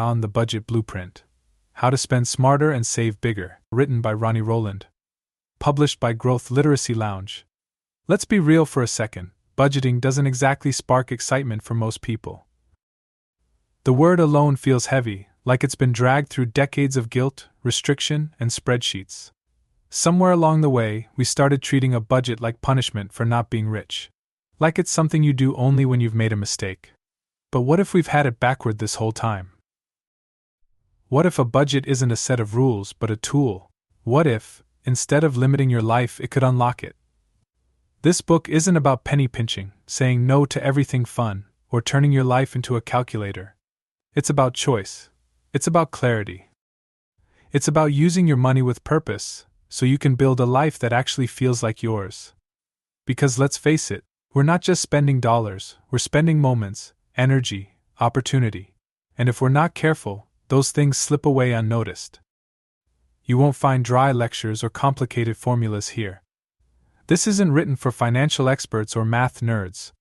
On the Budget Blueprint: How to Spend Smarter and Save Bigger, written by Ronnie Rowland. Published by Growth Literacy Lounge. Let's be real for a second, budgeting doesn't exactly spark excitement for most people. The word alone feels heavy, like it's been dragged through decades of guilt, restriction, and spreadsheets. Somewhere along the way, we started treating a budget like punishment for not being rich. Like it's something you do only when you've made a mistake. But what if we've had it backward this whole time? What if a budget isn't a set of rules but a tool? What if, instead of limiting your life, it could unlock it? This book isn't about penny pinching, saying no to everything fun, or turning your life into a calculator. It's about choice. It's about clarity. It's about using your money with purpose, so you can build a life that actually feels like yours. Because let's face it, we're not just spending dollars, we're spending moments, energy, opportunity. And if we're not careful, those things slip away unnoticed. You won't find dry lectures or complicated formulas here. This isn't written for financial experts or math nerds.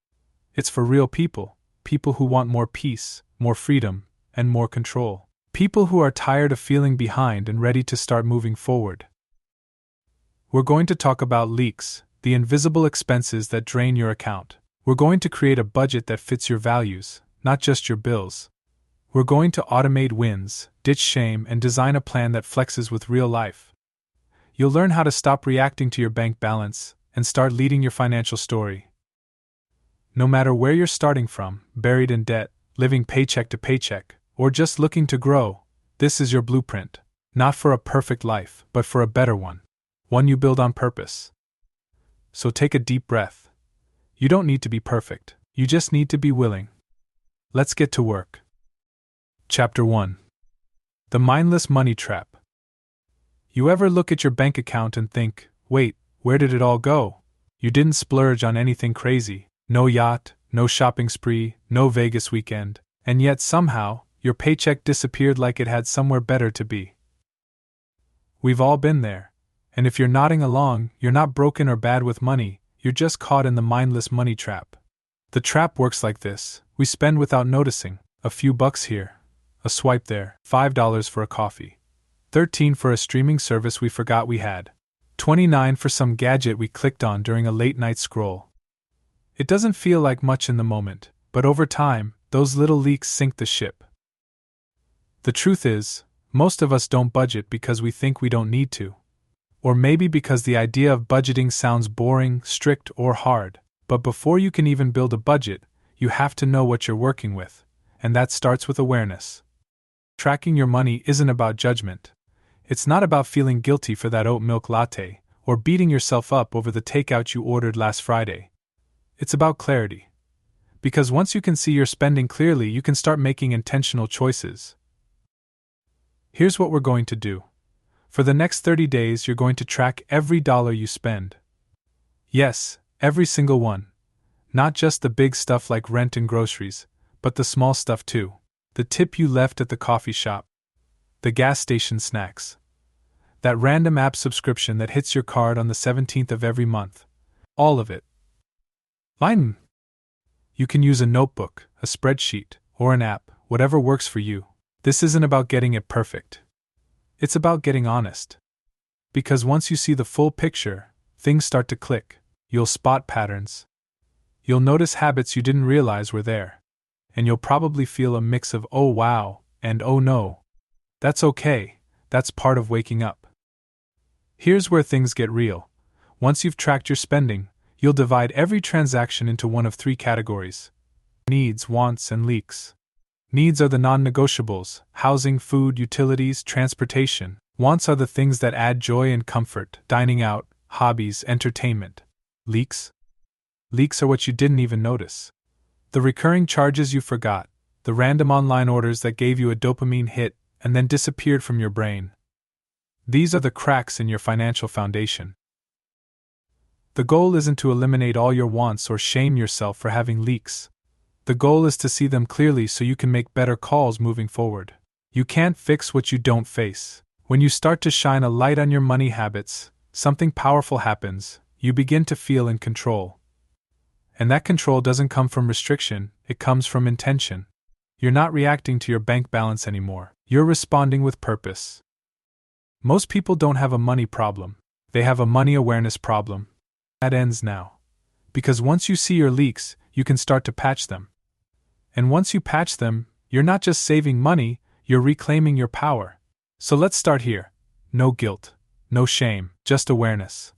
It's for real people, people who want more peace, more freedom, and more control. People who are tired of feeling behind and ready to start moving forward. We're going to talk about leaks, the invisible expenses that drain your account. We're going to create a budget that fits your values, not just your bills. We're going to automate wins, ditch shame, and design a plan that flexes with real life. You'll learn how to stop reacting to your bank balance and start leading your financial story. No matter where you're starting from, buried in debt, living paycheck to paycheck, or just looking to grow, this is your blueprint. Not for a perfect life, but for a better one. One you build on purpose. So take a deep breath. You don't need to be perfect, you just need to be willing. Let's get to work. Chapter 1. The Mindless Money Trap. You ever look at your bank account and think, wait, where did it all go? You didn't splurge on anything crazy, no yacht, no shopping spree, no Vegas weekend, and yet somehow, your paycheck disappeared like it had somewhere better to be. We've all been there, and if you're nodding along, you're not broken or bad with money, you're just caught in the mindless money trap. The trap works like this: we spend without noticing, a few bucks here, a swipe there, $5 for a coffee, $13 for a streaming service we forgot we had, $29 for some gadget we clicked on during a late-night scroll. It doesn't feel like much in the moment, but over time, those little leaks sink the ship. The truth is, most of us don't budget because we think we don't need to. Or maybe because the idea of budgeting sounds boring, strict, or hard. But before you can even build a budget, you have to know what you're working with, and that starts with awareness. Tracking your money isn't about judgment. It's not about feeling guilty for that oat milk latte, or beating yourself up over the takeout you ordered last Friday. It's about clarity. Because once you can see your spending clearly, you can start making intentional choices. Here's what we're going to do. For the next 30 days, you're going to track every dollar you spend. Yes, every single one. Not just the big stuff like rent and groceries, but the small stuff too. The tip you left at the coffee shop. The gas station snacks. That random app subscription that hits your card on the 17th of every month. All of it. Fine. You can use a notebook, a spreadsheet, or an app, whatever works for you. This isn't about getting it perfect. It's about getting honest. Because once you see the full picture, things start to click. You'll spot patterns. You'll notice habits you didn't realize were there. And you'll probably feel a mix of oh wow and oh no. That's okay, that's part of waking up. Here's where things get real. Once you've tracked your spending, you'll divide every transaction into one of three categories: needs, wants, and leaks. Needs are the non-negotiables: housing, food, utilities, transportation. Wants are the things that add joy and comfort: dining out, hobbies, entertainment. Leaks? Leaks are what you didn't even notice. The recurring charges you forgot, the random online orders that gave you a dopamine hit and then disappeared from your brain. These are the cracks in your financial foundation. The goal isn't to eliminate all your wants or shame yourself for having leaks. The goal is to see them clearly so you can make better calls moving forward. You can't fix what you don't face. When you start to shine a light on your money habits, something powerful happens. You begin to feel in control. And that control doesn't come from restriction, it comes from intention. You're not reacting to your bank balance anymore. You're responding with purpose. Most people don't have a money problem. They have a money awareness problem. That ends now. Because once you see your leaks, you can start to patch them. And once you patch them, you're not just saving money, you're reclaiming your power. So let's start here. No guilt, no shame, just awareness.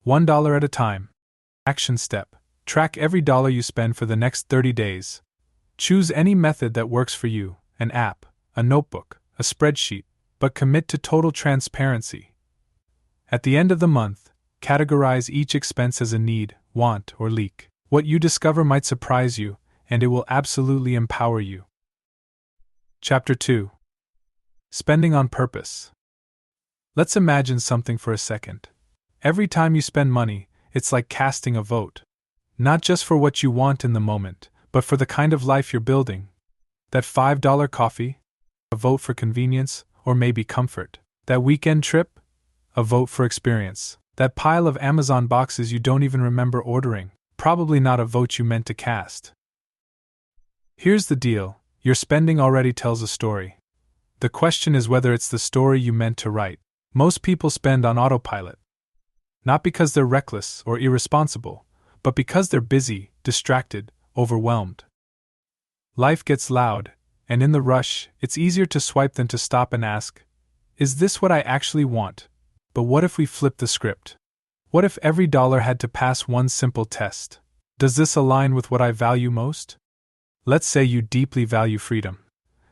$1 at a time. Action step. Track every dollar you spend for the next 30 days. Choose any method that works for you, an app, a notebook, a spreadsheet, but commit to total transparency. At the end of the month, categorize each expense as a need, want, or leak. What you discover might surprise you, and it will absolutely empower you. Chapter 2. Spending on purpose. Let's imagine something for a second. Every time you spend money, it's like casting a vote. Not just for what you want in the moment, but for the kind of life you're building. That $5 coffee? A vote for convenience, or maybe comfort. That weekend trip? A vote for experience. That pile of Amazon boxes you don't even remember ordering? Probably not a vote you meant to cast. Here's the deal, your spending already tells a story. The question is whether it's the story you meant to write. Most people spend on autopilot. Not because they're reckless or irresponsible, but because they're busy, distracted, overwhelmed. Life gets loud, and in the rush, it's easier to swipe than to stop and ask, is this what I actually want? But what if we flip the script? What if every dollar had to pass one simple test? Does this align with what I value most? Let's say you deeply value freedom.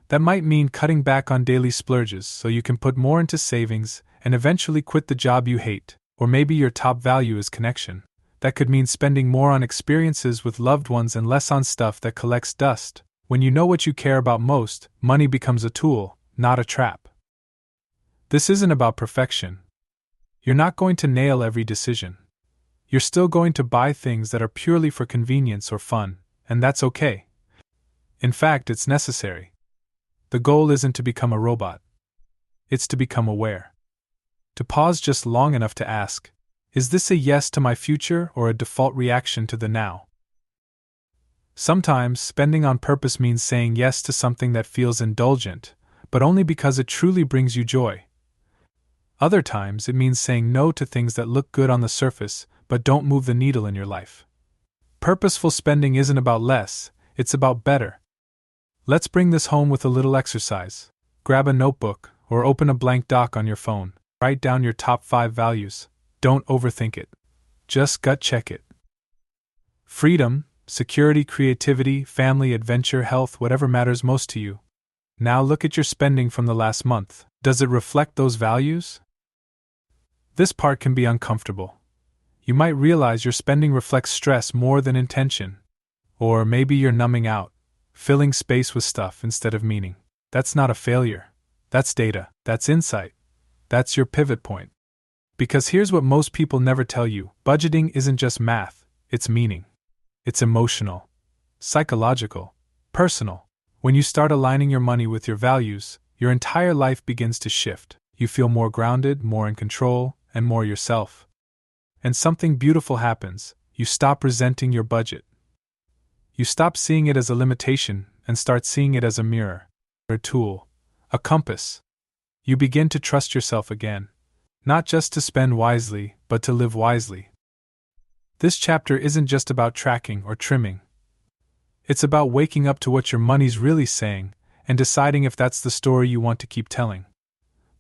That might mean cutting back on daily splurges so you can put more into savings and eventually quit the job you hate, or maybe your top value is connection. That could mean spending more on experiences with loved ones and less on stuff that collects dust. When you know what you care about most, money becomes a tool, not a trap. This isn't about perfection. You're not going to nail every decision. You're still going to buy things that are purely for convenience or fun, and that's okay. In fact, it's necessary. The goal isn't to become a robot. It's to become aware. To pause just long enough to ask, is this a yes to my future or a default reaction to the now? Sometimes, spending on purpose means saying yes to something that feels indulgent, but only because it truly brings you joy. Other times, it means saying no to things that look good on the surface, but don't move the needle in your life. Purposeful spending isn't about less, it's about better. Let's bring this home with a little exercise. Grab a notebook, or open a blank doc on your phone. Write down your top 5 values. Don't overthink it. Just gut check it. Freedom, security, creativity, family, adventure, health, whatever matters most to you. Now look at your spending from the last month. Does it reflect those values? This part can be uncomfortable. You might realize your spending reflects stress more than intention. Or maybe you're numbing out, filling space with stuff instead of meaning. That's not a failure. That's data. That's insight. That's your pivot point. Because here's what most people never tell you. Budgeting isn't just math, it's meaning. It's emotional, psychological, personal. When you start aligning your money with your values, your entire life begins to shift. You feel more grounded, more in control, and more yourself. And something beautiful happens. You stop resenting your budget. You stop seeing it as a limitation and start seeing it as a mirror, a tool, a compass. You begin to trust yourself again, not just to spend wisely, but to live wisely. This chapter isn't just about tracking or trimming. It's about waking up to what your money's really saying and deciding if that's the story you want to keep telling.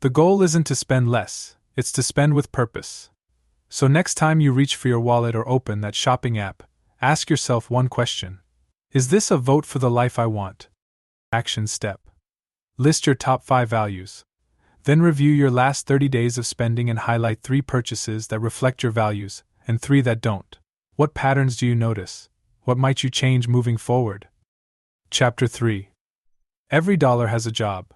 The goal isn't to spend less, it's to spend with purpose. So next time you reach for your wallet or open that shopping app, ask yourself one question. Is this a vote for the life I want? Action step. List your top 5 values. Then review your last 30 days of spending and highlight 3 purchases that reflect your values and 3 that don't. What patterns do you notice? What might you change moving forward? Chapter 3. Every dollar has a job.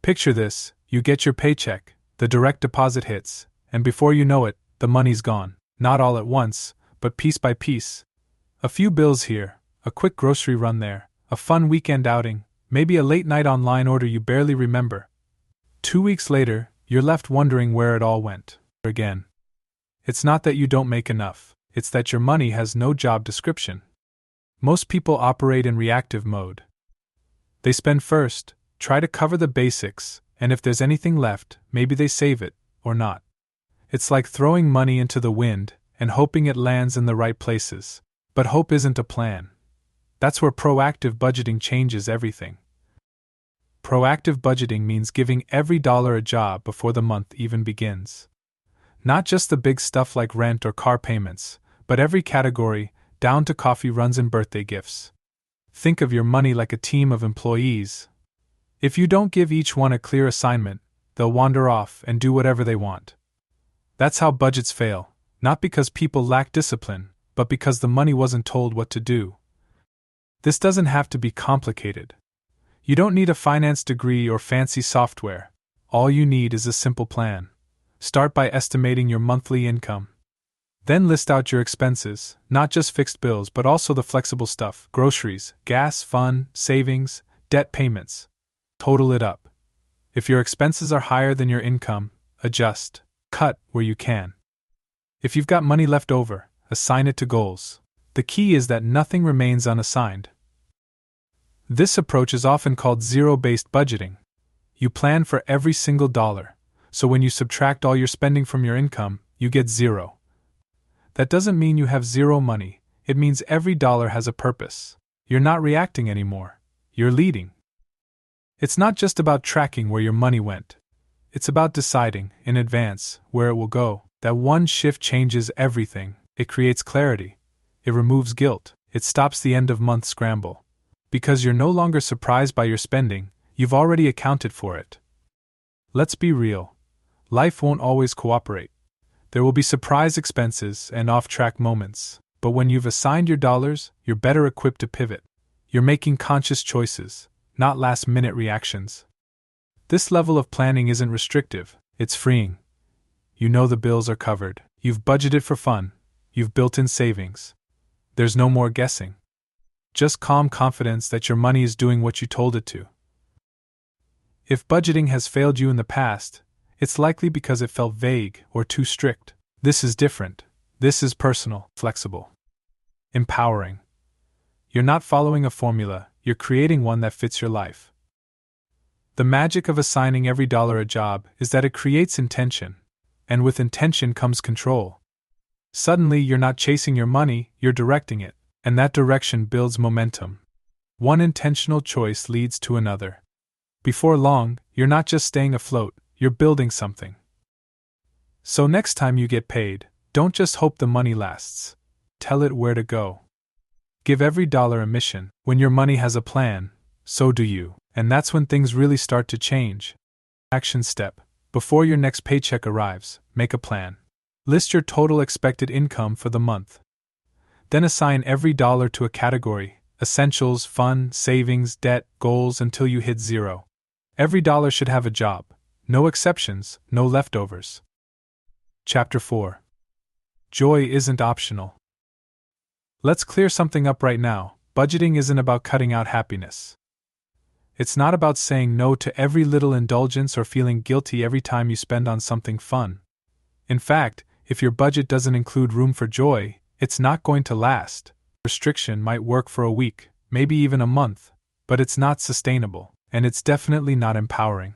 Picture this, you get your paycheck, the direct deposit hits, and before you know it, the money's gone. Not all at once, but piece by piece. A few bills here, a quick grocery run there, a fun weekend outing, maybe a late night online order you barely remember. 2 weeks later, you're left wondering where it all went. Again. It's not that you don't make enough, it's that your money has no job description. Most people operate in reactive mode. They spend first, try to cover the basics, and if there's anything left, maybe they save it, or not. It's like throwing money into the wind and hoping it lands in the right places. But hope isn't a plan. That's where proactive budgeting changes everything. Proactive budgeting means giving every dollar a job before the month even begins. Not just the big stuff like rent or car payments, but every category, down to coffee runs and birthday gifts. Think of your money like a team of employees. If you don't give each one a clear assignment, they'll wander off and do whatever they want. That's how budgets fail, not because people lack discipline, but because the money wasn't told what to do. This doesn't have to be complicated. You don't need a finance degree or fancy software. All you need is a simple plan. Start by estimating your monthly income. Then list out your expenses, not just fixed bills but also the flexible stuff, groceries, gas, fun, savings, debt payments. Total it up. If your expenses are higher than your income, adjust, cut where you can. If you've got money left over, assign it to goals. The key is that nothing remains unassigned. This approach is often called zero-based budgeting. You plan for every single dollar, so when you subtract all your spending from your income, you get zero. That doesn't mean you have zero money, it means every dollar has a purpose. You're not reacting anymore, you're leading. It's not just about tracking where your money went. It's about deciding, in advance, where it will go. That one shift changes everything. It creates clarity. It removes guilt. It stops the end-of-month scramble. Because you're no longer surprised by your spending, you've already accounted for it. Let's be real. Life won't always cooperate. There will be surprise expenses and off-track moments, but when you've assigned your dollars, you're better equipped to pivot. You're making conscious choices, not last-minute reactions. This level of planning isn't restrictive, it's freeing. You know the bills are covered, you've budgeted for fun, you've built in savings. There's no more guessing. Just calm confidence that your money is doing what you told it to. If budgeting has failed you in the past, it's likely because it felt vague or too strict. This is different. This is personal, flexible, empowering. You're not following a formula, you're creating one that fits your life. The magic of assigning every dollar a job is that it creates intention, and with intention comes control. Suddenly you're not chasing your money, you're directing it. And that direction builds momentum. One intentional choice leads to another. Before long, you're not just staying afloat, you're building something. So next time you get paid, don't just hope the money lasts. Tell it where to go. Give every dollar a mission. When your money has a plan, so do you. And that's when things really start to change. Action step. Before your next paycheck arrives, make a plan. List your total expected income for the month. Then assign every dollar to a category: essentials, fun, savings, debt, goals, until you hit zero. Every dollar should have a job. No exceptions, no leftovers. Chapter 4. Joy isn't optional. Let's clear something up right now. Budgeting isn't about cutting out happiness. It's not about saying no to every little indulgence or feeling guilty every time you spend on something fun. In fact, if your budget doesn't include room for joy, it's not going to last. Restriction might work for a week, maybe even a month, but it's not sustainable, and it's definitely not empowering.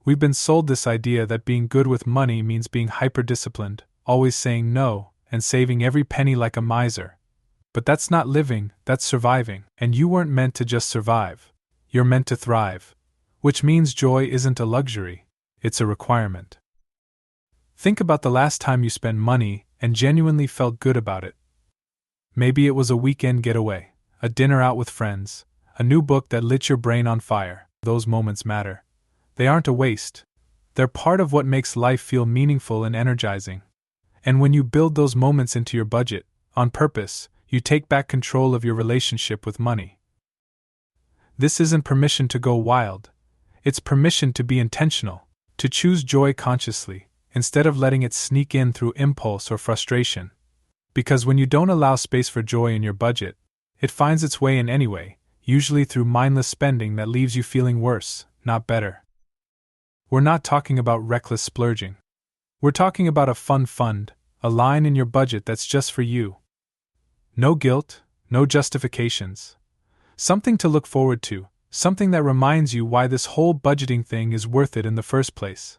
We've been sold this idea that being good with money means being hyper-disciplined, always saying no, and saving every penny like a miser. But that's not living, that's surviving, and you weren't meant to just survive. You're meant to thrive. Which means joy isn't a luxury, it's a requirement. Think about the last time you spent money and genuinely felt good about it. Maybe it was a weekend getaway, a dinner out with friends, a new book that lit your brain on fire. Those moments matter. They aren't a waste. They're part of what makes life feel meaningful and energizing. And when you build those moments into your budget, on purpose, you take back control of your relationship with money. This isn't permission to go wild. It's permission to be intentional, to choose joy consciously, instead of letting it sneak in through impulse or frustration. Because when you don't allow space for joy in your budget, it finds its way in anyway, usually through mindless spending that leaves you feeling worse, not better. We're not talking about reckless splurging. We're talking about a fun fund, a line in your budget that's just for you. No guilt, no justifications. Something to look forward to, something that reminds you why this whole budgeting thing is worth it in the first place.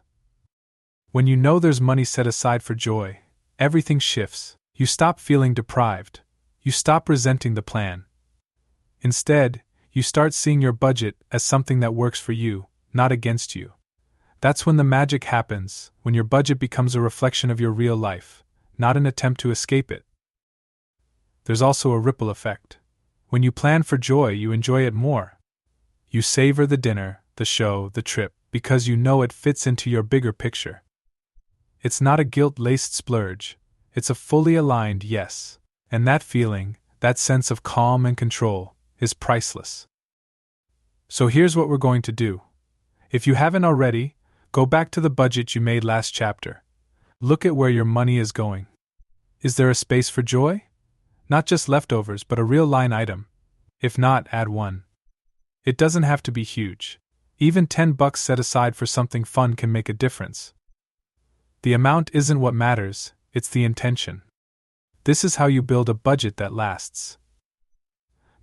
When you know there's money set aside for joy, everything shifts. You stop feeling deprived. You stop resenting the plan. Instead, you start seeing your budget as something that works for you, not against you. That's when the magic happens, when your budget becomes a reflection of your real life, not an attempt to escape it. There's also a ripple effect. When you plan for joy, you enjoy it more. You savor the dinner, the show, the trip, because you know it fits into your bigger picture. It's not a guilt-laced splurge, it's a fully aligned yes, and that feeling, that sense of calm and control, is priceless. So here's what we're going to do. If you haven't already, go back to the budget you made last chapter. Look at where your money is going. Is there a space for joy? Not just leftovers, but a real line item. If not, add one. It doesn't have to be huge. Even $10 set aside for something fun can make a difference. The amount isn't what matters, it's the intention. This is how you build a budget that lasts.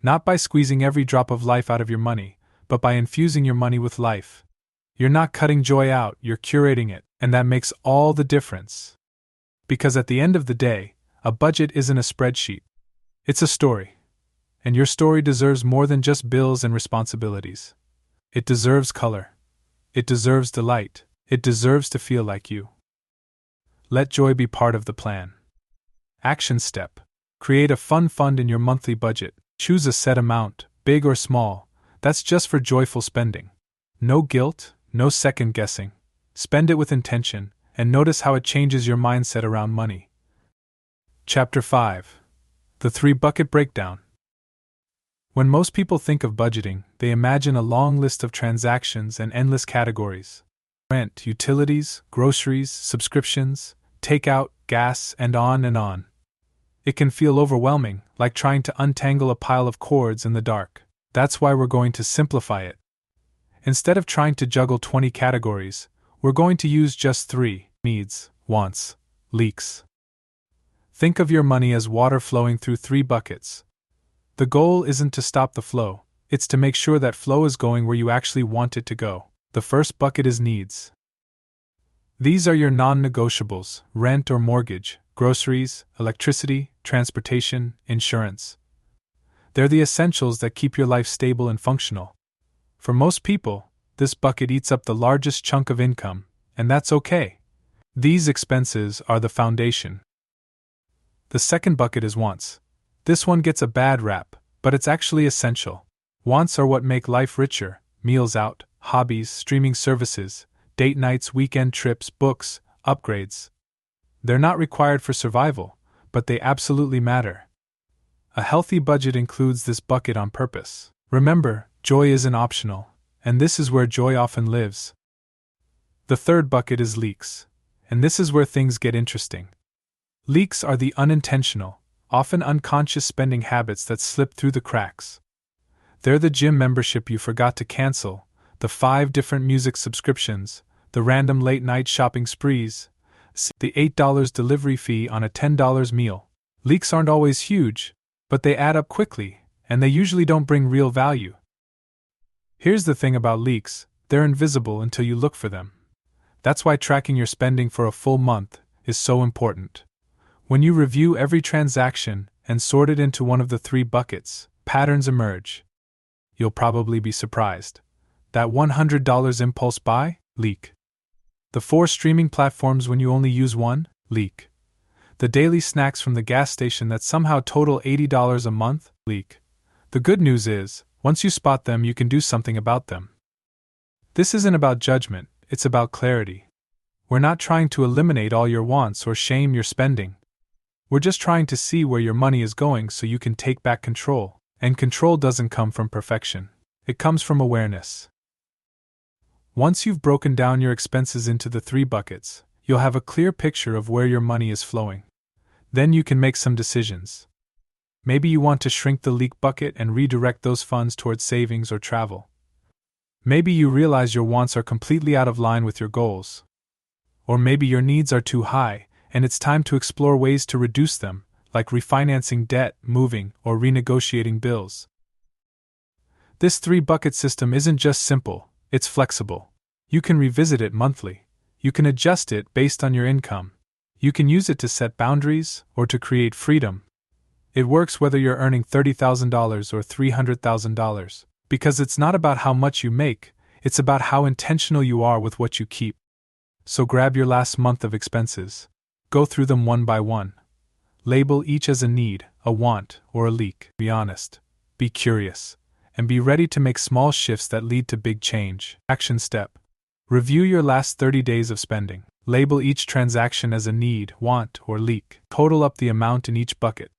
Not by squeezing every drop of life out of your money, but by infusing your money with life. You're not cutting joy out, you're curating it, and that makes all the difference. Because at the end of the day, a budget isn't a spreadsheet. It's a story. And your story deserves more than just bills and responsibilities. It deserves color. It deserves delight. It deserves to feel like you. Let joy be part of the plan. Action step. Create a fun fund in your monthly budget. Choose a set amount, big or small, that's just for joyful spending. No guilt, no second guessing. Spend it with intention, and notice how it changes your mindset around money. Chapter 5. The 3-bucket breakdown. When most people think of budgeting, they imagine a long list of transactions and endless categories. Rent, utilities, groceries, subscriptions, takeout, gas, and on and on. It can feel overwhelming, like trying to untangle a pile of cords in the dark. That's why we're going to simplify it. Instead of trying to juggle 20 categories, we're going to use just 3: needs, wants, leaks. Think of your money as water flowing through 3 buckets. The goal isn't to stop the flow, it's to make sure that flow is going where you actually want it to go. The first bucket is needs. These are your non-negotiables: rent or mortgage, groceries, electricity, transportation, insurance. They're the essentials that keep your life stable and functional. For most people, this bucket eats up the largest chunk of income, and that's okay. These expenses are the foundation. The second bucket is wants. This one gets a bad rap, but it's actually essential. Wants are what make life richer: meals out, hobbies, streaming services, date nights, weekend trips, books, upgrades. They're not required for survival, but they absolutely matter. A healthy budget includes this bucket on purpose. Remember, joy isn't optional, and this is where joy often lives. The third bucket is leaks, and this is where things get interesting. Leaks are the unintentional, often unconscious spending habits that slip through the cracks. They're the gym membership you forgot to cancel, the 5 different music subscriptions, the random late-night shopping sprees, the $8 delivery fee on a $10 meal. Leaks aren't always huge, but they add up quickly, and they usually don't bring real value. Here's the thing about leaks: they're invisible until you look for them. That's why tracking your spending for a full month is so important. When you review every transaction and sort it into one of the 3 buckets, patterns emerge. You'll probably be surprised. That $100 impulse buy? Leak. The 4 streaming platforms when you only use one? Leak. The daily snacks from the gas station that somehow total $80 a month? Leak. The good news is, once you spot them, you can do something about them. This isn't about judgment, it's about clarity. We're not trying to eliminate all your wants or shame your spending. We're just trying to see where your money is going so you can take back control. And control doesn't come from perfection. It comes from awareness. Once you've broken down your expenses into the 3 buckets, you'll have a clear picture of where your money is flowing. Then you can make some decisions. Maybe you want to shrink the leak bucket and redirect those funds towards savings or travel. Maybe you realize your wants are completely out of line with your goals. Or maybe your needs are too high, and it's time to explore ways to reduce them, like refinancing debt, moving, or renegotiating bills. This 3-bucket system isn't just simple, it's flexible. You can revisit it monthly. You can adjust it based on your income. You can use it to set boundaries or to create freedom. It works whether you're earning $30,000 or $300,000, because it's not about how much you make, it's about how intentional you are with what you keep. So grab your last month of expenses. Go through them one by one. Label each as a need, a want, or a leak. Be honest. Be curious. And be ready to make small shifts that lead to big change. Action step. Review your last 30 days of spending. Label each transaction as a need, want, or leak. Total up the amount in each bucket.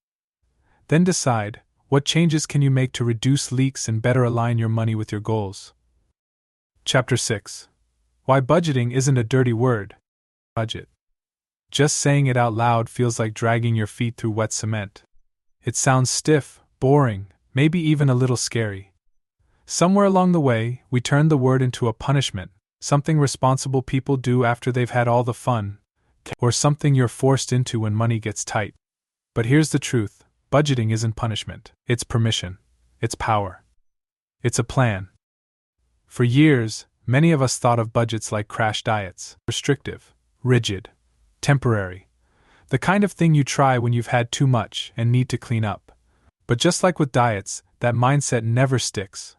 Then decide, what changes can you make to reduce leaks and better align your money with your goals? Chapter 6. Why budgeting isn't a dirty word. Budget. Just saying it out loud feels like dragging your feet through wet cement. It sounds stiff, boring, maybe even a little scary. Somewhere along the way, we turned the word into a punishment, something responsible people do after they've had all the fun, or something you're forced into when money gets tight. But here's the truth, budgeting isn't punishment, it's permission, it's power. It's a plan. For years, many of us thought of budgets like crash diets, restrictive, rigid, temporary. The kind of thing you try when you've had too much and need to clean up. But just like with diets, that mindset never sticks.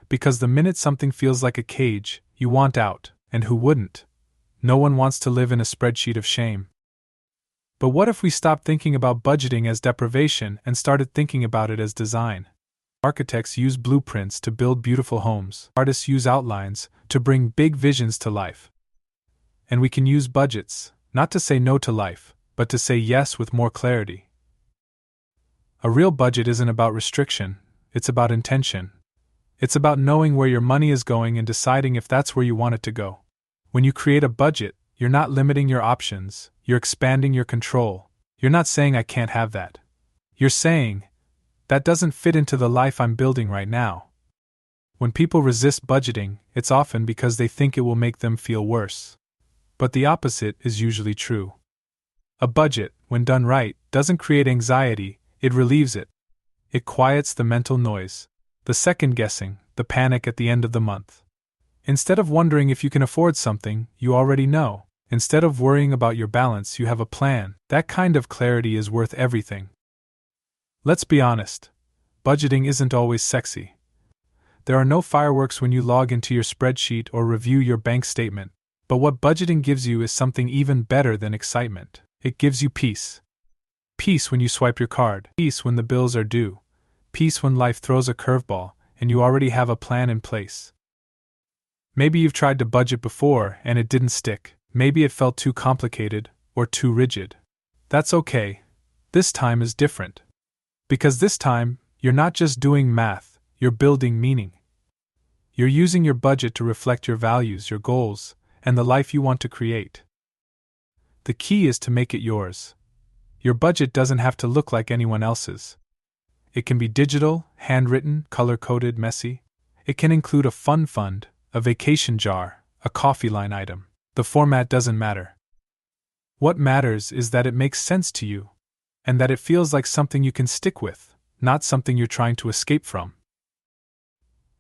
Because the minute something feels like a cage, you want out, and who wouldn't? No one wants to live in a spreadsheet of shame. But what if we stopped thinking about budgeting as deprivation and started thinking about it as design? Architects use blueprints to build beautiful homes. Artists use outlines to bring big visions to life. And we can use budgets, not to say no to life, but to say yes with more clarity. A real budget isn't about restriction, it's about intention. It's about knowing where your money is going and deciding if that's where you want it to go. When you create a budget, you're not limiting your options, you're expanding your control. You're not saying I can't have that. You're saying, that doesn't fit into the life I'm building right now. When people resist budgeting, it's often because they think it will make them feel worse. But the opposite is usually true. A budget, when done right, doesn't create anxiety, it relieves it. It quiets the mental noise, the second-guessing, the panic at the end of the month. Instead of wondering if you can afford something, you already know. Instead of worrying about your balance, you have a plan. That kind of clarity is worth everything. Let's be honest. Budgeting isn't always sexy. There are no fireworks when you log into your spreadsheet or review your bank statement. But what budgeting gives you is something even better than excitement. It gives you peace. Peace when you swipe your card. Peace when the bills are due. Peace when life throws a curveball and you already have a plan in place. Maybe you've tried to budget before and it didn't stick. Maybe it felt too complicated or too rigid. That's okay. This time is different. Because this time, you're not just doing math, you're building meaning. You're using your budget to reflect your values, your goals, and the life you want to create. The key is to make it yours. Your budget doesn't have to look like anyone else's. It can be digital, handwritten, color-coded, messy. It can include a fun fund, a vacation jar, a coffee line item. The format doesn't matter. What matters is that it makes sense to you, and that it feels like something you can stick with, not something you're trying to escape from.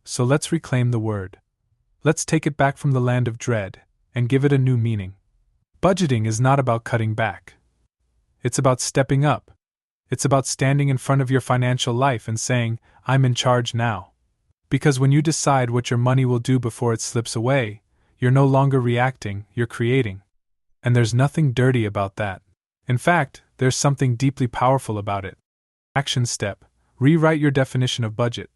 So let's reclaim the word. Let's take it back from the land of dread and give it a new meaning. Budgeting is not about cutting back. It's about stepping up. It's about standing in front of your financial life and saying, I'm in charge now. Because when you decide what your money will do before it slips away, you're no longer reacting, you're creating. And there's nothing dirty about that. In fact, there's something deeply powerful about it. Action step: rewrite your definition of budget.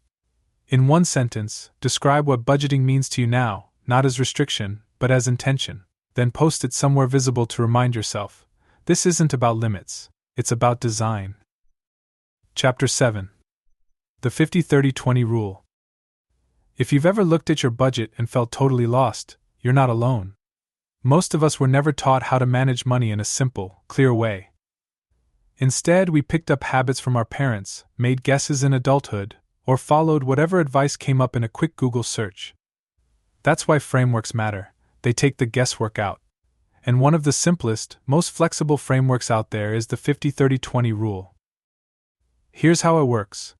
In one sentence, describe what budgeting means to you now, not as restriction, but as intention. Then post it somewhere visible to remind yourself. This isn't about limits, it's about design. Chapter 7. The 50-30-20 Rule. If you've ever looked at your budget and felt totally lost, you're not alone. Most of us were never taught how to manage money in a simple, clear way. Instead, we picked up habits from our parents, made guesses in adulthood, or followed whatever advice came up in a quick Google search. That's why frameworks matter. They take the guesswork out. And one of the simplest, most flexible frameworks out there is the 50-30-20 rule. Here's how it works.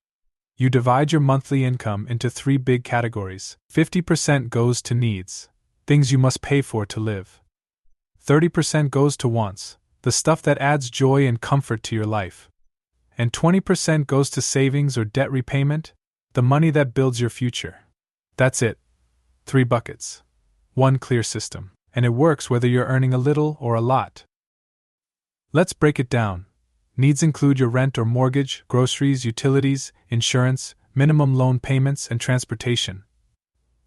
You divide your monthly income into 3 big categories. 50% goes to needs, things you must pay for to live. 30% goes to wants, the stuff that adds joy and comfort to your life. And 20% goes to savings or debt repayment, the money that builds your future. That's it. 3 buckets. One clear system. And it works whether you're earning a little or a lot. Let's break it down. Needs include your rent or mortgage, groceries, utilities, insurance, minimum loan payments, and transportation.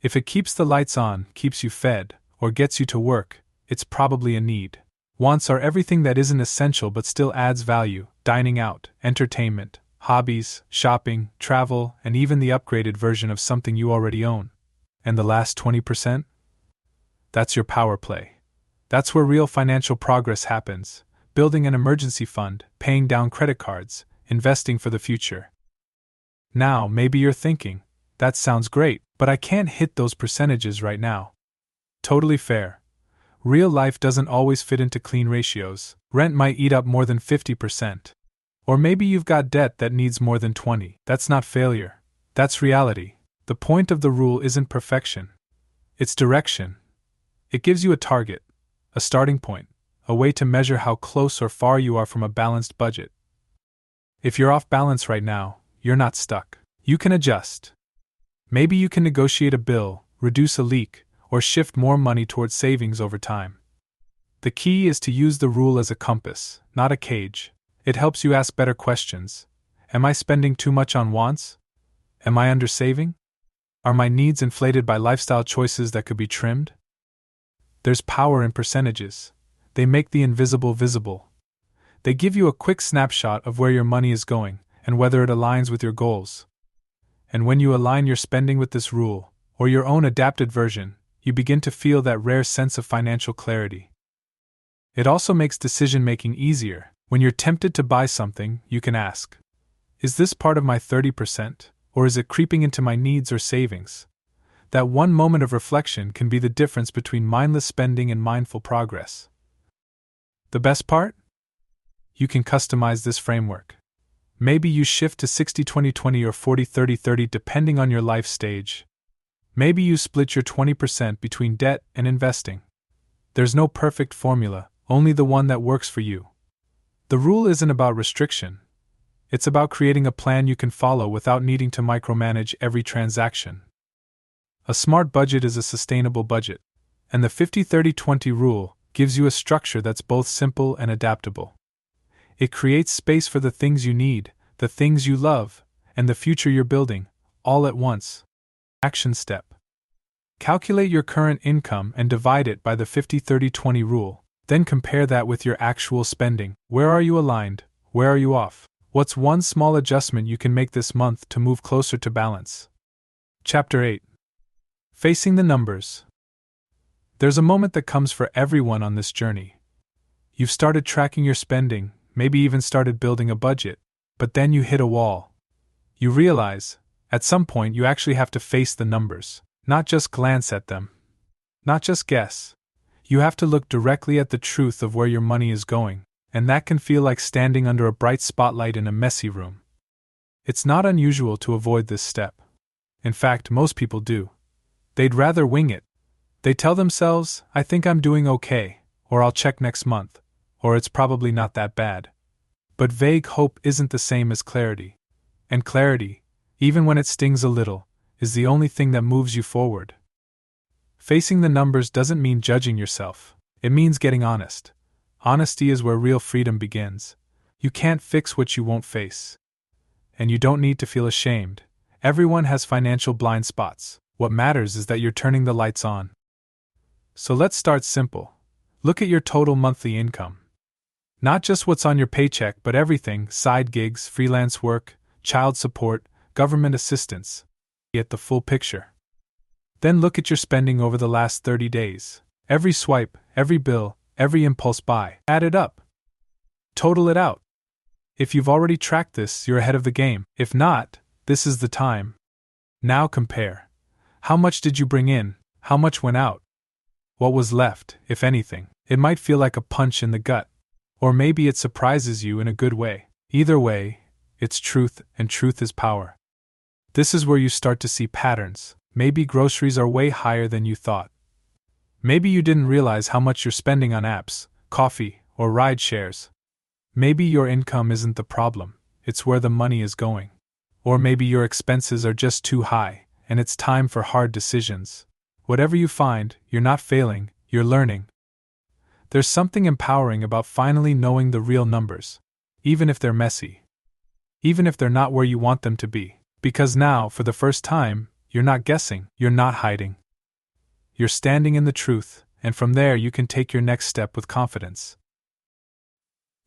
If it keeps the lights on, keeps you fed, or gets you to work, it's probably a need. Wants are everything that isn't essential but still adds value: dining out, entertainment, hobbies, shopping, travel, and even the upgraded version of something you already own. And the last 20%? That's your power play. That's where real financial progress happens: building an emergency fund, paying down credit cards, investing for the future. Now, maybe you're thinking, that sounds great, but I can't hit those percentages right now. Totally fair. Real life doesn't always fit into clean ratios. Rent might eat up more than 50%. Or maybe you've got debt that needs more than 20. That's not failure. That's reality. The point of the rule isn't perfection. It's direction. It gives you a target, a starting point, a way to measure how close or far you are from a balanced budget. If you're off balance right now, you're not stuck. You can adjust. Maybe you can negotiate a bill, reduce a leak, or shift more money towards savings over time. The key is to use the rule as a compass, not a cage. It helps you ask better questions. Am I spending too much on wants? Am I undersaving? Are my needs inflated by lifestyle choices that could be trimmed? There's power in percentages. They make the invisible visible. They give you a quick snapshot of where your money is going and whether it aligns with your goals. And when you align your spending with this rule, or your own adapted version, you begin to feel that rare sense of financial clarity. It also makes decision-making easier. When you're tempted to buy something, you can ask, is this part of my 30%, or is it creeping into my needs or savings? That one moment of reflection can be the difference between mindless spending and mindful progress. The best part? You can customize this framework. Maybe you shift to 60-20-20 or 40-30-30 depending on your life stage. Maybe you split your 20% between debt and investing. There's no perfect formula, only the one that works for you. The rule isn't about restriction. It's about creating a plan you can follow without needing to micromanage every transaction. A smart budget is a sustainable budget, and the 50-30-20 rule gives you a structure that's both simple and adaptable. It creates space for the things you need, the things you love, and the future you're building, all at once. Action step. Calculate your current income and divide it by the 50-30-20 rule. Then compare that with your actual spending. Where are you aligned? Where are you off? What's one small adjustment you can make this month to move closer to balance? Chapter 8. Facing the numbers. There's a moment that comes for everyone on this journey. You've started tracking your spending, maybe even started building a budget, but then you hit a wall. You realize, at some point you actually have to face the numbers, not just glance at them, not just guess. You have to look directly at the truth of where your money is going, and that can feel like standing under a bright spotlight in a messy room. It's not unusual to avoid this step. In fact, most people do. They'd rather wing it. They tell themselves, I think I'm doing okay, or I'll check next month, or it's probably not that bad. But vague hope isn't the same as clarity. And clarity, even when it stings a little, is the only thing that moves you forward. Facing the numbers doesn't mean judging yourself. It means getting honest. Honesty is where real freedom begins. You can't fix what you won't face. And you don't need to feel ashamed. Everyone has financial blind spots. What matters is that you're turning the lights on. So let's start simple. Look at your total monthly income. Not just what's on your paycheck, but everything: side gigs, freelance work, child support, government assistance. Get the full picture. Then look at your spending over the last 30 days. Every swipe, every bill, every impulse buy. Add it up. Total it out. If you've already tracked this, you're ahead of the game. If not, this is the time. Now compare. How much did you bring in? How much went out? What was left, if anything? It might feel like a punch in the gut. Or maybe it surprises you in a good way. Either way, it's truth, and truth is power. This is where you start to see patterns. Maybe groceries are way higher than you thought. Maybe you didn't realize how much you're spending on apps, coffee, or ride shares. Maybe your income isn't the problem, it's where the money is going. Or maybe your expenses are just too high, and it's time for hard decisions. Whatever you find, you're not failing, you're learning. There's something empowering about finally knowing the real numbers, even if they're messy. Even if they're not where you want them to be. Because now, for the first time, you're not guessing, you're not hiding. You're standing in the truth, and from there you can take your next step with confidence.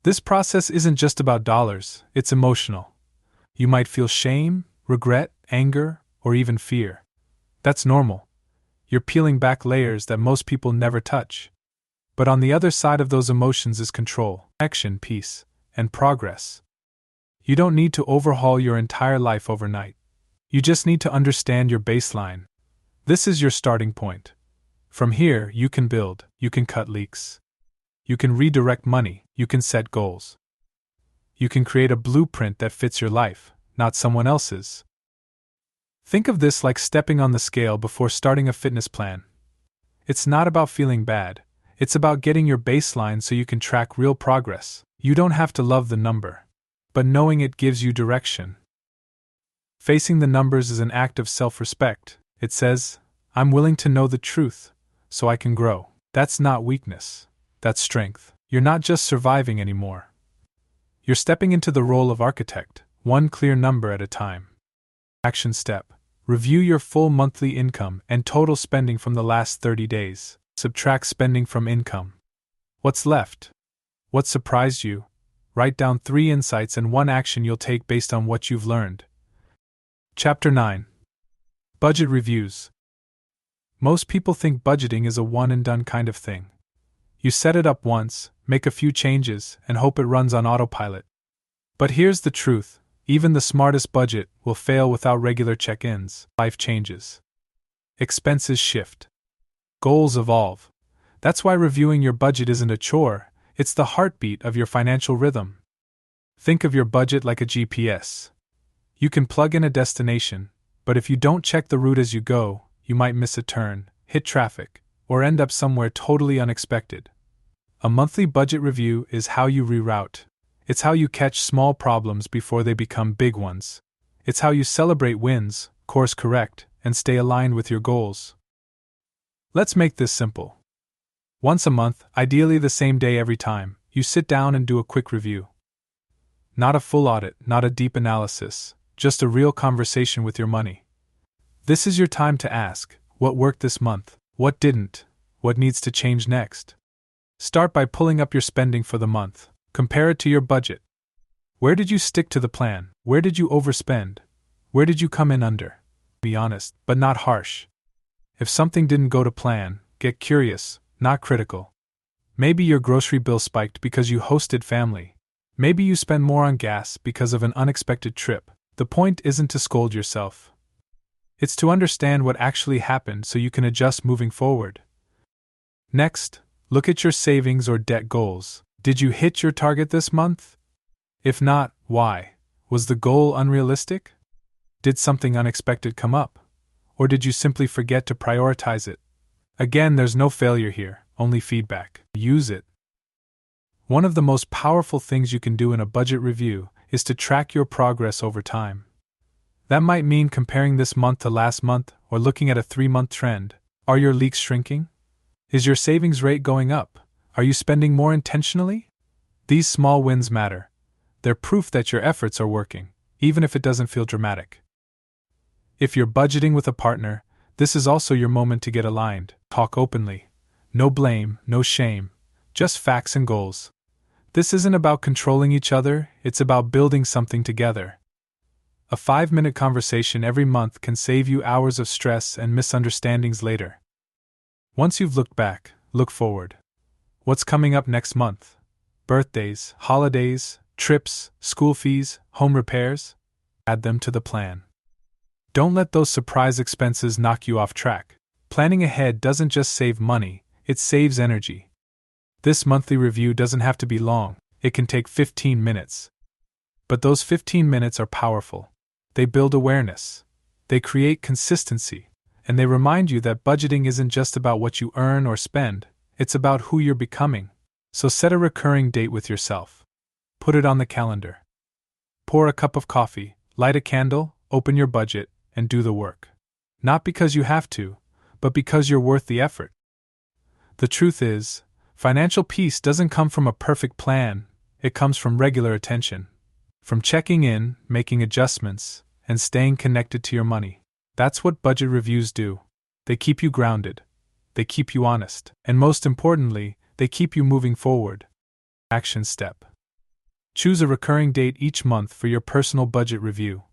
This process isn't just about dollars, it's emotional. You might feel shame, regret, anger, or even fear. That's normal. You're peeling back layers that most people never touch. But on the other side of those emotions is control, action, peace, and progress. You don't need to overhaul your entire life overnight. You just need to understand your baseline. This is your starting point. From here, you can build, you can cut leaks. You can redirect money, you can set goals. You can create a blueprint that fits your life, not someone else's. Think of this like stepping on the scale before starting a fitness plan. It's not about feeling bad, it's about getting your baseline so you can track real progress. You don't have to love the number, but knowing it gives you direction. Facing the numbers is an act of self-respect. It says, I'm willing to know the truth, so I can grow. That's not weakness, that's strength. You're not just surviving anymore. You're stepping into the role of architect, one clear number at a time. Action step. Review your full monthly income and total spending from the last 30 days. Subtract spending from income. What's left? What surprised you? Write down 3 insights and 1 action you'll take based on what you've learned. Chapter 9. Budget Reviews. Most people think budgeting is a one-and-done kind of thing. You set it up once, make a few changes, and hope it runs on autopilot. But here's the truth, even the smartest budget will fail without regular check-ins. Life changes. Expenses shift. Goals evolve. That's why reviewing your budget isn't a chore, it's the heartbeat of your financial rhythm. Think of your budget like a GPS. You can plug in a destination, but if you don't check the route as you go, you might miss a turn, hit traffic, or end up somewhere totally unexpected. A monthly budget review is how you reroute. It's how you catch small problems before they become big ones. It's how you celebrate wins, course correct, and stay aligned with your goals. Let's make this simple. Once a month, ideally the same day every time, you sit down and do a quick review. Not a full audit, not a deep analysis, just a real conversation with your money. This is your time to ask, what worked this month, what didn't, what needs to change next. Start by pulling up your spending for the month. Compare it to your budget. Where did you stick to the plan? Where did you overspend? Where did you come in under? Be honest, but not harsh. If something didn't go to plan, get curious, not critical. Maybe your grocery bill spiked because you hosted family. Maybe you spend more on gas because of an unexpected trip. The point isn't to scold yourself. It's to understand what actually happened so you can adjust moving forward. Next, look at your savings or debt goals. Did you hit your target this month? If not, why? Was the goal unrealistic? Did something unexpected come up? Or did you simply forget to prioritize it? Again, there's no failure here, only feedback. Use it. One of the most powerful things you can do in a budget review is to track your progress over time. That might mean comparing this month to last month or looking at a 3-month trend. Are your leaks shrinking? Is your savings rate going up? Are you spending more intentionally? These small wins matter. They're proof that your efforts are working, even if it doesn't feel dramatic. If you're budgeting with a partner, this is also your moment to get aligned. Talk openly. No blame, no shame. Just facts and goals. This isn't about controlling each other, it's about building something together. A 5-minute conversation every month can save you hours of stress and misunderstandings later. Once you've looked back, look forward. What's coming up next month? Birthdays, holidays, trips, school fees, home repairs? Add them to the plan. Don't let those surprise expenses knock you off track. Planning ahead doesn't just save money, it saves energy. This monthly review doesn't have to be long, it can take 15 minutes. But those 15 minutes are powerful. They build awareness. They create consistency, and they remind you that budgeting isn't just about what you earn or spend, it's about who you're becoming. So set a recurring date with yourself. Put it on the calendar. Pour a cup of coffee, light a candle, open your budget, and do the work. Not because you have to, but because you're worth the effort. The truth is, financial peace doesn't come from a perfect plan, it comes from regular attention. From checking in, making adjustments, and staying connected to your money. That's what budget reviews do. They keep you grounded. They keep you honest. And most importantly, they keep you moving forward. Action step. Choose a recurring date each month for your personal budget review.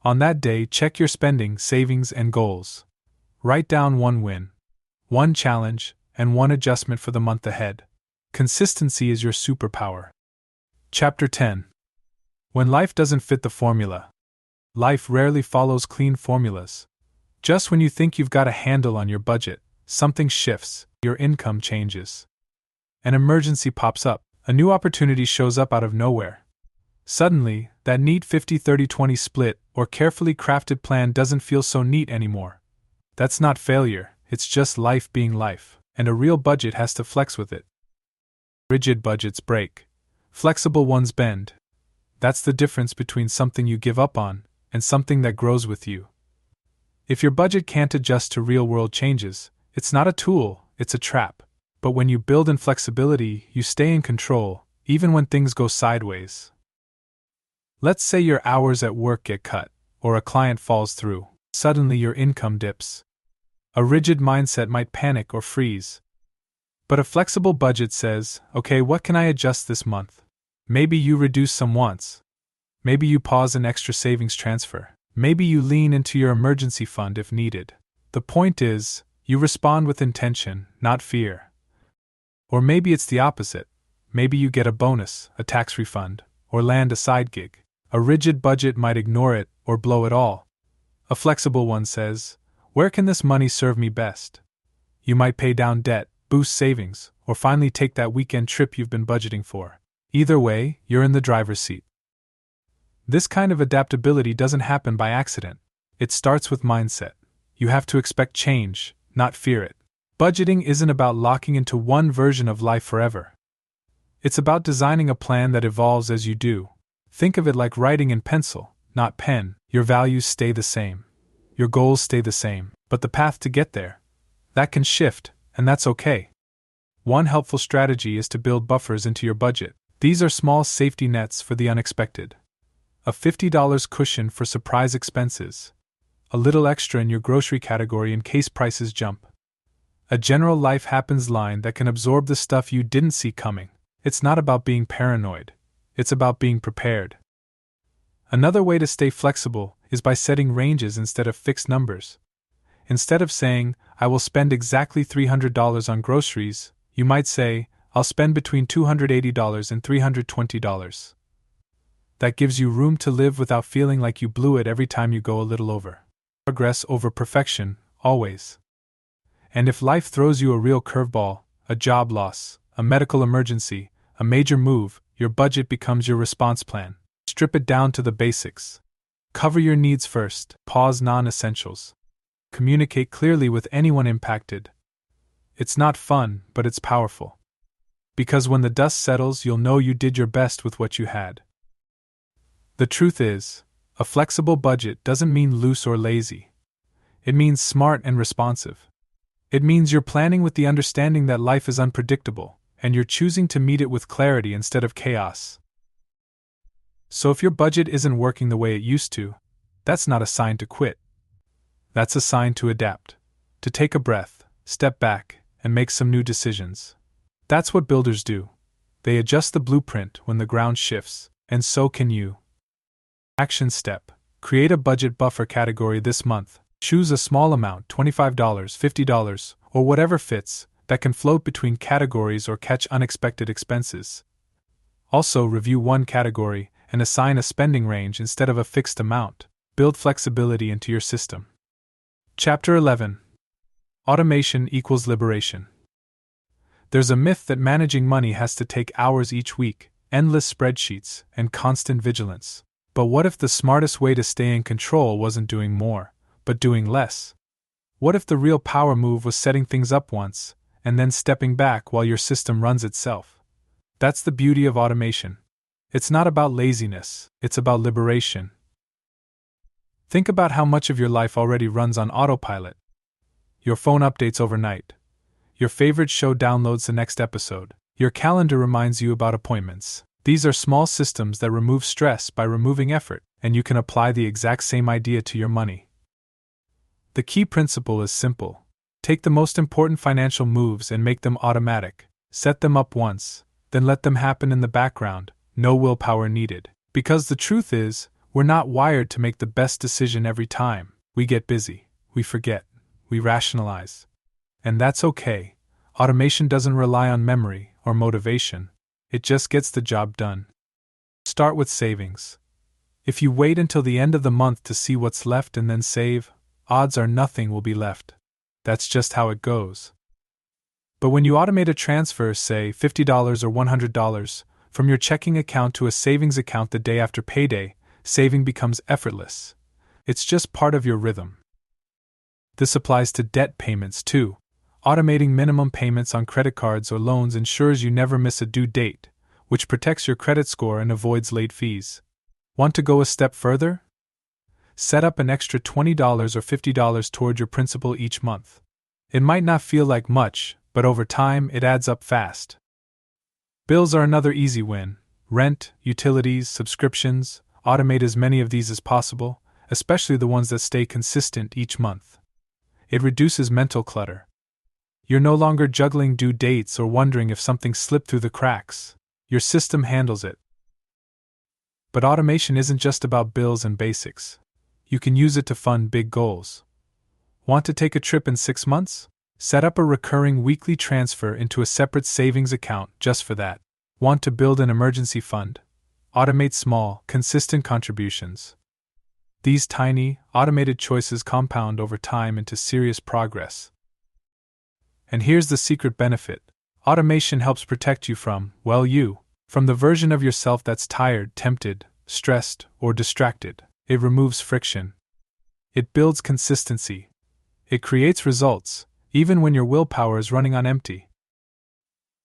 On that day, check your spending, savings, and goals. Write down one win, one challenge, and one adjustment for the month ahead. Consistency is your superpower. Chapter 10. When life doesn't fit the formula. Life rarely follows clean formulas. Just when you think you've got a handle on your budget, something shifts, your income changes. An emergency pops up, a new opportunity shows up out of nowhere. Suddenly, that neat 50-30-20 split or carefully crafted plan doesn't feel so neat anymore. That's not failure, it's just life being life, and a real budget has to flex with it. Rigid budgets break. Flexible ones bend. That's the difference between something you give up on and something that grows with you. If your budget can't adjust to real-world changes, it's not a tool, it's a trap. But when you build in flexibility, you stay in control, even when things go sideways. Let's say your hours at work get cut, or a client falls through. Suddenly your income dips. A rigid mindset might panic or freeze. But a flexible budget says, okay, what can I adjust this month? Maybe you reduce some wants. Maybe you pause an extra savings transfer. Maybe you lean into your emergency fund if needed. The point is, you respond with intention, not fear. Or maybe it's the opposite. Maybe you get a bonus, a tax refund, or land a side gig. A rigid budget might ignore it or blow it all. A flexible one says, where can this money serve me best? You might pay down debt, boost savings, or finally take that weekend trip you've been budgeting for. Either way, you're in the driver's seat. This kind of adaptability doesn't happen by accident. It starts with mindset. You have to expect change, not fear it. Budgeting isn't about locking into one version of life forever. It's about designing a plan that evolves as you do. Think of it like writing in pencil, not pen. Your values stay the same. Your goals stay the same, but the path to get there, that can shift, and that's okay. One helpful strategy is to build buffers into your budget. These are small safety nets for the unexpected. A $50 cushion for surprise expenses. A little extra in your grocery category in case prices jump. A general life happens line that can absorb the stuff you didn't see coming. It's not about being paranoid. It's about being prepared. Another way to stay flexible is by setting ranges instead of fixed numbers. Instead of saying, I will spend exactly $300 on groceries, you might say, I'll spend between $280 and $320. That gives you room to live without feeling like you blew it every time you go a little over. Progress over perfection, always. And if life throws you a real curveball, a job loss, a medical emergency, a major move, your budget becomes your response plan. Strip it down to the basics. Cover your needs first, pause non-essentials. Communicate clearly with anyone impacted. It's not fun, but it's powerful. Because when the dust settles, you'll know you did your best with what you had. The truth is, a flexible budget doesn't mean loose or lazy. It means smart and responsive. It means you're planning with the understanding that life is unpredictable, and you're choosing to meet it with clarity instead of chaos. So if your budget isn't working the way it used to, that's not a sign to quit. That's a sign to adapt, to take a breath, step back, and make some new decisions. That's what builders do. They adjust the blueprint when the ground shifts, and so can you. Action step. Create a budget buffer category this month. Choose a small amount, $25, $50, or whatever fits, that can float between categories or catch unexpected expenses. Also, review one category and assign a spending range instead of a fixed amount. Build flexibility into your system. Chapter 11. Automation equals liberation. There's a myth that managing money has to take hours each week, endless spreadsheets, and constant vigilance. But what if the smartest way to stay in control wasn't doing more, but doing less? What if the real power move was setting things up once, and then stepping back while your system runs itself? That's the beauty of automation. It's not about laziness, it's about liberation. Think about how much of your life already runs on autopilot. Your phone updates overnight. Your favorite show downloads the next episode. Your calendar reminds you about appointments. These are small systems that remove stress by removing effort, and you can apply the exact same idea to your money. The key principle is simple. Take the most important financial moves and make them automatic. Set them up once, then let them happen in the background, no willpower needed. Because the truth is, we're not wired to make the best decision every time. We get busy, we forget, we rationalize. And that's okay. Automation doesn't rely on memory or motivation. It just gets the job done. Start with savings. If you wait until the end of the month to see what's left and then save, odds are nothing will be left. That's just how it goes. But when you automate a transfer, say $50 or $100, from your checking account to a savings account the day after payday, saving becomes effortless. It's just part of your rhythm. This applies to debt payments too. Automating minimum payments on credit cards or loans ensures you never miss a due date, which protects your credit score and avoids late fees. Want to go a step further? Set up an extra $20 or $50 toward your principal each month. It might not feel like much, but over time it adds up fast. Bills are another easy win. Rent, utilities, subscriptions. Automate as many of these as possible, especially the ones that stay consistent each month. It reduces mental clutter. You're no longer juggling due dates or wondering if something slipped through the cracks. Your system handles it. But automation isn't just about bills and basics. You can use it to fund big goals. Want to take a trip in 6 months? Set up a recurring weekly transfer into a separate savings account just for that. Want to build an emergency fund? Automate small, consistent contributions. These tiny, automated choices compound over time into serious progress. And here's the secret benefit. Automation helps protect you from the version of yourself that's tired, tempted, stressed, or distracted. It removes friction. It builds consistency. It creates results, even when your willpower is running on empty.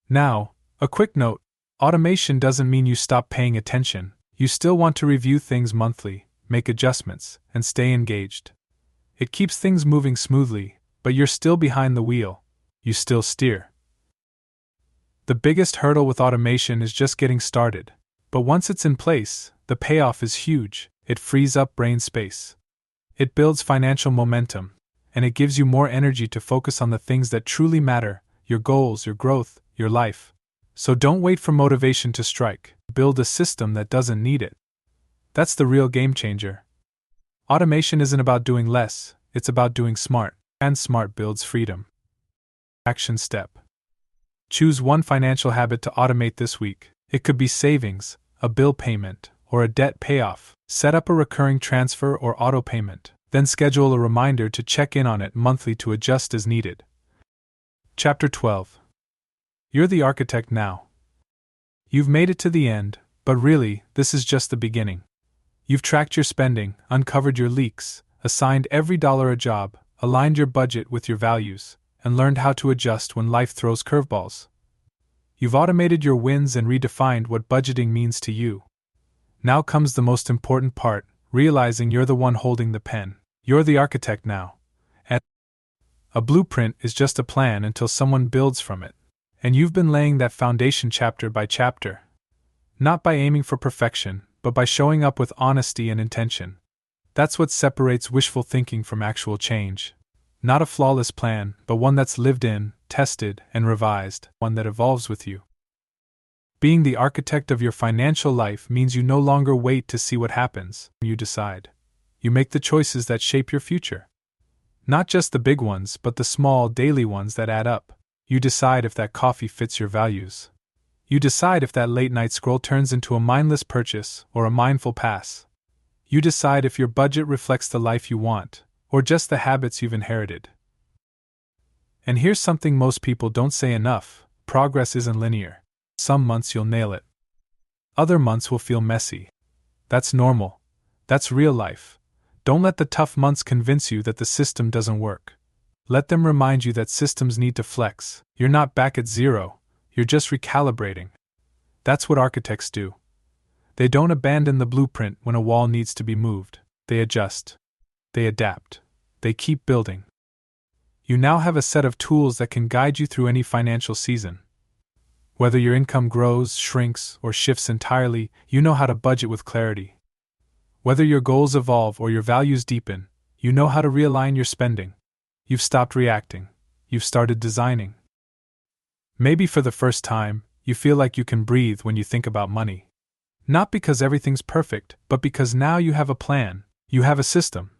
Now, a quick note. Automation doesn't mean you stop paying attention. You still want to review things monthly, make adjustments, and stay engaged. It keeps things moving smoothly, but you're still behind the wheel. You still steer. The biggest hurdle with automation is just getting started. But once it's in place, the payoff is huge. It frees up brain space. It builds financial momentum, and it gives you more energy to focus on the things that truly matter, your goals, your growth, your life. So don't wait for motivation to strike. Build a system that doesn't need it. That's the real game changer. Automation isn't about doing less, it's about doing smart, and smart builds freedom. Action step. Choose one financial habit to automate this week. It could be savings, a bill payment, or a debt payoff. Set up a recurring transfer or auto payment. Then schedule a reminder to check in on it monthly to adjust as needed. Chapter 12. You're the architect now. You've made it to the end, but really, this is just the beginning. You've tracked your spending, uncovered your leaks, assigned every dollar a job, aligned your budget with your values, and learned how to adjust when life throws curveballs. You've automated your wins and redefined what budgeting means to you. Now comes the most important part, realizing you're the one holding the pen. You're the architect now. And a blueprint is just a plan until someone builds from it. And you've been laying that foundation chapter by chapter. Not by aiming for perfection, but by showing up with honesty and intention. That's what separates wishful thinking from actual change. Not a flawless plan, but one that's lived in, tested, and revised, one that evolves with you. Being the architect of your financial life means you no longer wait to see what happens. You decide. You make the choices that shape your future. Not just the big ones, but the small, daily ones that add up. You decide if that coffee fits your values. You decide if that late-night scroll turns into a mindless purchase or a mindful pass. You decide if your budget reflects the life you want, or just the habits you've inherited. And here's something most people don't say enough: progress isn't linear. Some months you'll nail it. Other months will feel messy. That's normal. That's real life. Don't let the tough months convince you that the system doesn't work. Let them remind you that systems need to flex. You're not back at zero, you're just recalibrating. That's what architects do. They don't abandon the blueprint when a wall needs to be moved. They adjust. They adapt. They keep building. You now have a set of tools that can guide you through any financial season. Whether your income grows, shrinks, or shifts entirely, you know how to budget with clarity. Whether your goals evolve or your values deepen, you know how to realign your spending. You've stopped reacting. You've started designing. Maybe for the first time, you feel like you can breathe when you think about money. Not because everything's perfect, but because now you have a plan, you have a system.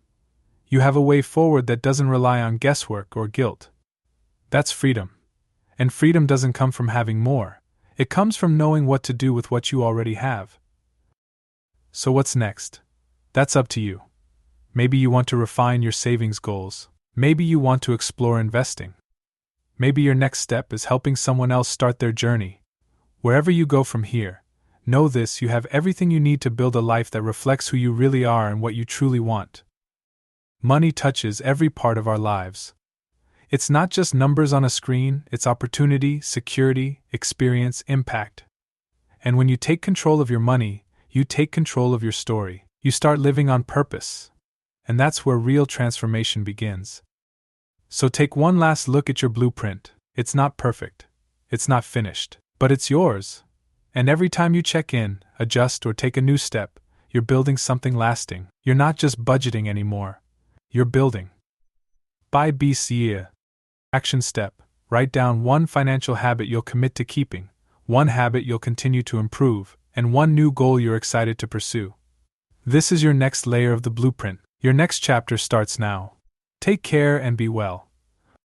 You have a way forward that doesn't rely on guesswork or guilt. That's freedom. And freedom doesn't come from having more, it comes from knowing what to do with what you already have. So what's next? That's up to you. Maybe you want to refine your savings goals. Maybe you want to explore investing. Maybe your next step is helping someone else start their journey. Wherever you go from here, know this: you have everything you need to build a life that reflects who you really are and what you truly want. Money touches every part of our lives. It's not just numbers on a screen, it's opportunity, security, experience, impact. And when you take control of your money, you take control of your story. You start living on purpose. And that's where real transformation begins. So take one last look at your blueprint. It's not perfect. It's not finished. But it's yours. And every time you check in, adjust, or take a new step, you're building something lasting. You're not just budgeting anymore. You're building. By BCE. Action step: write down one financial habit you'll commit to keeping, one habit you'll continue to improve, and one new goal you're excited to pursue. This is your next layer of the blueprint. Your next chapter starts now. Take care and be well.